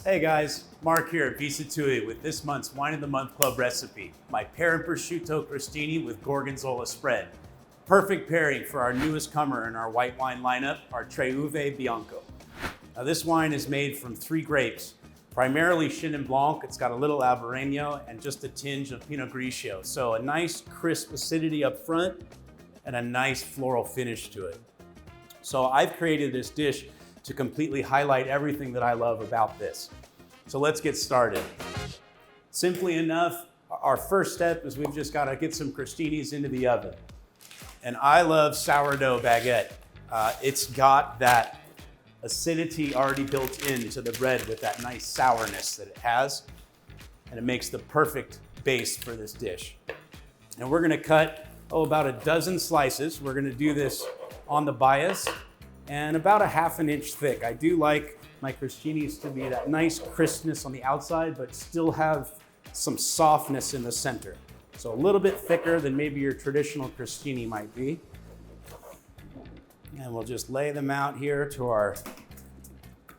Hey guys, Marc here at Sattui with this month's Wine of the Month Club recipe, my Pear and Prosciutto Crostini with Gorgonzola Spread. Perfect pairing for our newest comer in our white wine lineup, our Tre Uve Bianco. Now this wine is made from 3 grapes, primarily Chenin Blanc. It's got a little Albarino and just a tinge of Pinot Grigio. So a nice crisp acidity up front and a nice floral finish to it. So I've created this dish to completely highlight everything that I love about this. So let's get started. Simply enough, our first step is we've just got to get some crostinis into the oven. And I love sourdough baguette. It's got that acidity already built into the bread with that nice sourness that it has. And it makes the perfect base for this dish. And we're gonna cut, about a dozen slices. We're gonna do this on the bias and about a ½ inch thick. I do like my crostinis to be that nice crispness on the outside, but still have some softness in the center. So a little bit thicker than maybe your traditional crostini might be. And we'll just lay them out here to our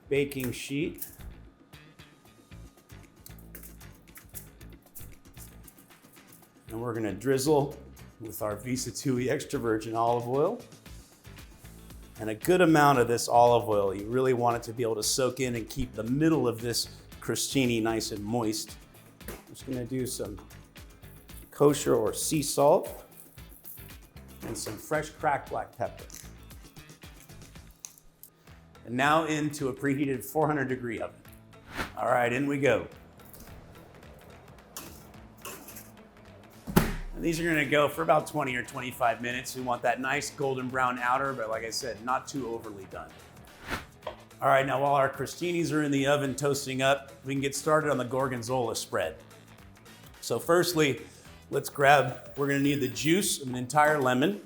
baking sheet. And we're gonna drizzle with our Sattui extra virgin olive oil. And a good amount of this olive oil, you really want it to be able to soak in and keep the middle of this crostini nice and moist. I'm just gonna do some kosher or sea salt and some fresh cracked black pepper. And now into a preheated 400-degree oven. All right, in we go. These are gonna go for about 20 or 25 minutes. We want that nice golden brown outer, but like I said, not too overly done. All right, now while our crostinis are in the oven toasting up, we can get started on the Gorgonzola spread. So firstly, we're gonna need the juice of an entire lemon.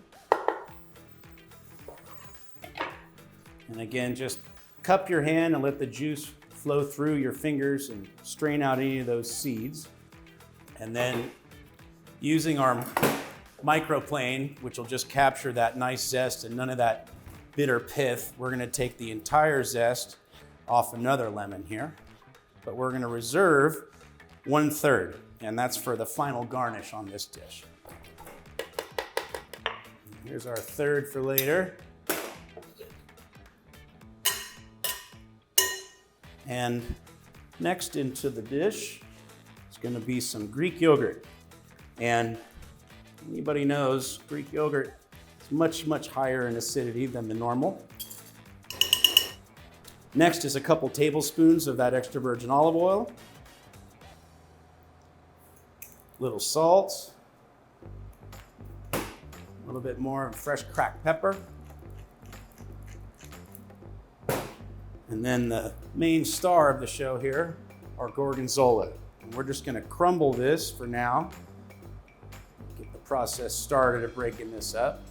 And again, just cup your hand and let the juice flow through your fingers and strain out any of those seeds. And then using our microplane, which will just capture that nice zest and none of that bitter pith, we're gonna take the entire zest off another lemon here, but we're gonna reserve 1/3, and that's for the final garnish on this dish. Here's our third for later. And next into the dish is gonna be some Greek yogurt. And anybody knows Greek yogurt is much, much higher in acidity than the normal. Next is a couple tablespoons of that extra virgin olive oil, a little salt, a little bit more fresh cracked pepper, and then the main star of the show here, our gorgonzola. And we're just gonna crumble this for now. Process started at breaking this up.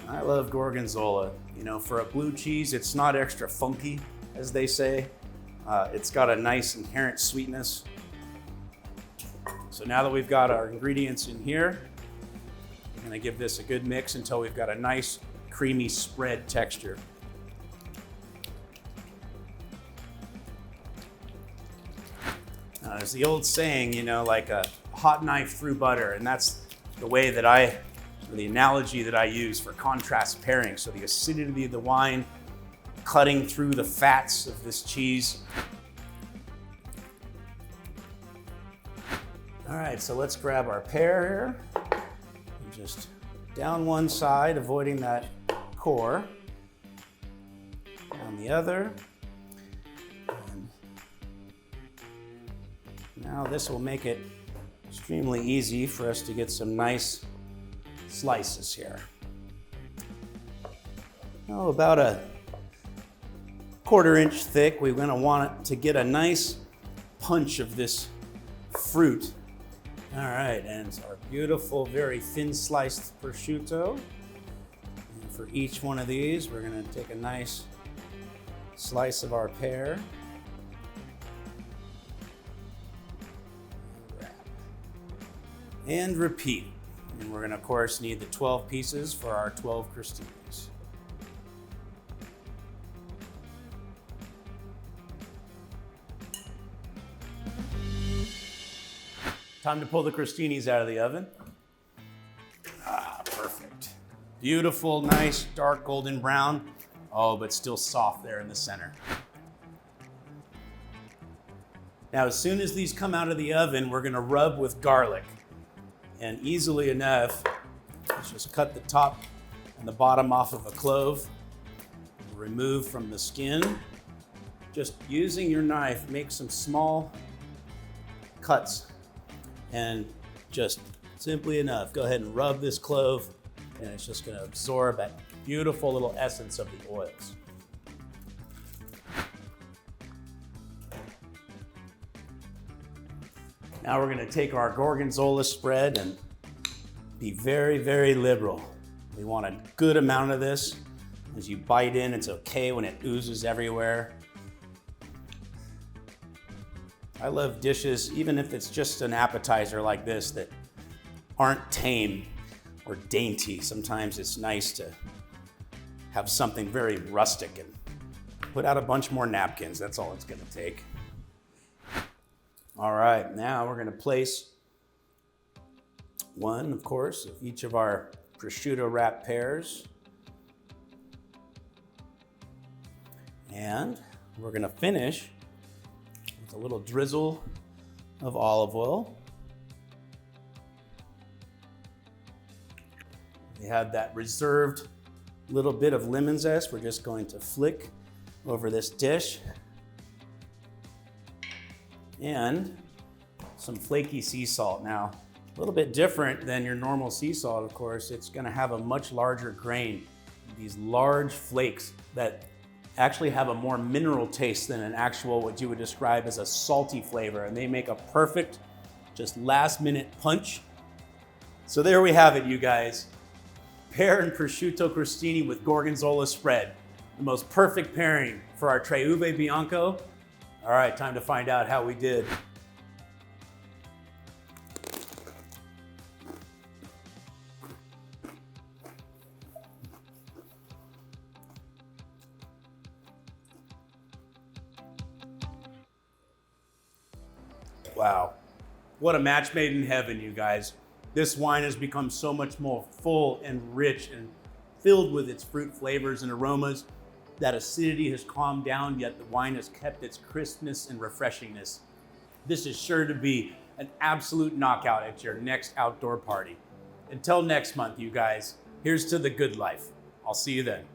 I love gorgonzola. You know, for a blue cheese, it's not extra funky, as they say. It's got a nice inherent sweetness. So now that we've got our ingredients in here, we're gonna give this a good mix until we've got a nice creamy spread texture. There's the old saying, you know, like a hot knife through butter, and that's the way that the analogy that I use for contrast pairing. So the acidity of the wine cutting through the fats of this cheese. All right, so let's grab our pear here. And just down one side, avoiding that core. Down the other. And now this will make it extremely easy for us to get some nice slices here. About a 1/4 inch thick. We're gonna want it to get a nice punch of this fruit. All right, and it's our beautiful, very thin sliced prosciutto. And for each one of these, we're gonna take a nice slice of our pear. And repeat. And we're gonna, of course, need the 12 pieces for our 12 crostinis. Time to pull the crostinis out of the oven. Ah, perfect. Beautiful, nice, dark golden brown. Oh, but still soft there in the center. Now, as soon as these come out of the oven, we're gonna rub with garlic. And easily enough, let's just cut the top and the bottom off of a clove. Remove from the skin. Just using your knife, make some small cuts. And just simply enough, go ahead and rub this clove, and it's just gonna absorb that beautiful little essence of the oils. Now we're gonna take our Gorgonzola spread and be very, very liberal. We want a good amount of this. As you bite in, it's okay when it oozes everywhere. I love dishes, even if it's just an appetizer like this, that aren't tame or dainty. Sometimes it's nice to have something very rustic and put out a bunch more napkins. That's all it's gonna take. All right, now we're gonna place one, of course, of each of our prosciutto wrapped pears. And we're gonna finish with a little drizzle of olive oil. We have that reserved little bit of lemon zest. We're just going to flick over this dish. And some flaky sea salt. Now, a little bit different than your normal sea salt, of course. It's gonna have a much larger grain. These large flakes that actually have a more mineral taste than an actual, what you would describe as a salty flavor. And they make a perfect, just last minute punch. So there we have it, you guys. Pear and prosciutto crostini with Gorgonzola spread. The most perfect pairing for our Tre Uve Bianco. All right, time to find out how we did. Wow, what a match made in heaven, you guys. This wine has become so much more full and rich and filled with its fruit flavors and aromas. That acidity has calmed down, yet the wine has kept its crispness and refreshingness. This is sure to be an absolute knockout at your next outdoor party. Until next month, you guys, here's to the good life. I'll see you then.